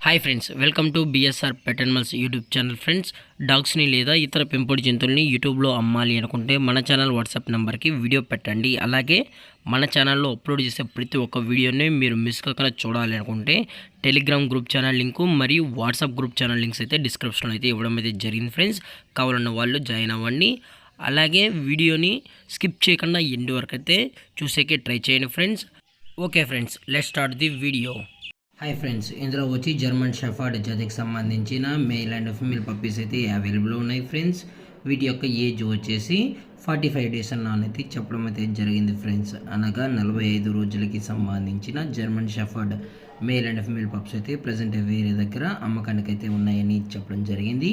Hi friends, welcome to BSR pet animals YouTube channel. Friends, డాగ్స్ని లేదా ఇతర పెంపుడు జంతువుల్ని యూట్యూబ్లో అమ్మాలి అనుకుంటే మన ఛానల్ వాట్సాప్ నెంబర్కి వీడియో పెట్టండి. అలాగే మన ఛానల్లో అప్లోడ్ చేసే ప్రతి ఒక్క వీడియోని మీరు మిస్ కాకుండా చూడాలి అనుకుంటే టెలిగ్రామ్ గ్రూప్ ఛానల్ లింకు మరియు వాట్సాప్ గ్రూప్ ఛానల్ లింక్స్ అయితే డిస్క్రిప్షన్లో అయితే ఇవ్వడం అయితే జరిగింది. ఫ్రెండ్స్, కావాలన్న వాళ్ళు జాయిన్ అవ్వండి. అలాగే వీడియోని స్కిప్ చేయకుండా ఎండ్ వరకు అయితే చూసేకే ట్రై చేయండి friends. Okay friends, let's start the video. Hi friends, ఇందులో వచ్చి జర్మన్ షెఫర్డ్ జాతికి సంబంధించిన మేల్ అండ్ ఫీమేల్ పప్పీస్ అయితే అవైలబుల్ ఉన్నాయి ఫ్రెండ్స్. వీటి యొక్క ఏజ్ వచ్చేసి 45 డేస్ అన్నైతే చెప్పడం అయితే జరిగింది ఫ్రెండ్స్. అనగా 45 రోజులకి సంబంధించిన German shepherd male and female pups అయితే ప్రజెంట్ వేరే దగ్గర అమ్మకానికి అయితే ఉన్నాయని చెప్పడం జరిగింది.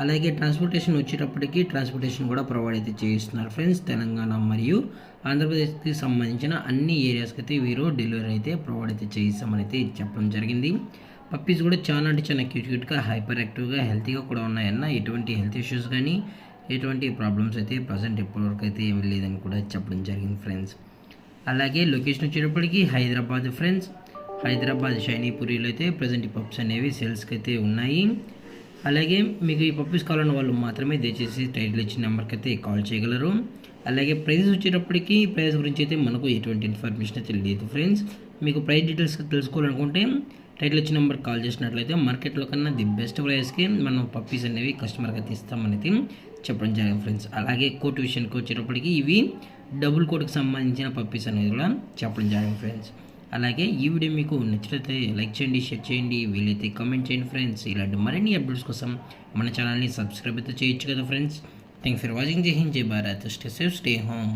అలాగే ట్రాన్స్పోర్టేషన్ వచ్చేటప్పటికి ట్రాన్స్పోర్టేషన్ కూడా ప్రొవైడ్ అయితే చేస్తున్నారు ఫ్రెండ్స్. తెలంగాణ మరియు ఆంధ్రప్రదేశ్కి సంబంధించిన అన్ని ఏరియాస్కి అయితే వీరు డెలివరీ అయితే ప్రొవైడ్ అయితే చేస్తామని అయితే చెప్పడం జరిగింది. పప్పీస్ కూడా చాలా అంటే చాలా క్యూట్గా హైపర్ యాక్టివ్గా హెల్తీగా కూడా ఉన్నాయన్న. ఎటువంటి హెల్త్ ఇష్యూస్ కానీ ఎటువంటి ప్రాబ్లమ్స్ అయితే ప్రజెంట్ ఇప్పటివరకు అయితే ఏమీ లేదని కూడా చెప్పడం జరిగింది ఫ్రెండ్స్. అలాగే లొకేషన్ వచ్చేటప్పటికి హైదరాబాద్ ఫ్రెండ్స్. హైదరాబాద్ షైనీపురిలో అయితే ప్రజెంట్ ఈ పప్స్ అనేవి సేల్స్కి అయితే ఉన్నాయి. అలాగే మీకు ఈ పప్పీస్ కావాలన్న వాళ్ళు మాత్రమే దయచేసి టైటిల్ ఇచ్చిన నెంబర్కి అయితే కాల్ చేయగలరు. అలాగే ప్రైస్ వచ్చేటప్పటికి ప్రైస్ గురించి అయితే మనకు ఎటువంటి ఇన్ఫర్మేషన్ అయితే లేదు ఫ్రెండ్స్. మీకు ప్రైస్ డీటెయిల్స్ తెలుసుకోవాలనుకుంటే టైటిల్ ఇచ్చిన నెంబర్కి కాల్ చేసినట్లయితే మార్కెట్లో కన్నా ది బెస్ట్ ప్రైస్కి మనం పప్పీస్ అనేవి కస్టమర్కి అయితే ఇస్తామనేది చెప్పడం జరిగింది ఫ్రెండ్స్. అలాగే కోట్ విషయానికి వచ్చేటప్పటికి ఇవి డబుల్ కోట్కి సంబంధించిన పప్పీస్ అనేది కూడా చెప్పడం జరిగింది ఫ్రెండ్స్. అలాగే ఈ వీడియో మీకు నచ్చితే లైక్ చేయండి, షేర్ చేయండి, వీలైతే కామెంట్ చేయండి ఫ్రెండ్స్. ఇలాంటి మరిన్ని అప్డేట్స్ కోసం మన ఛానల్ని సబ్స్క్రైబ్ అయితే చేయొచ్చు కదా ఫ్రెండ్స్. Thanks for watching. జై హింద్, జై Bharat. Stay safe, stay home.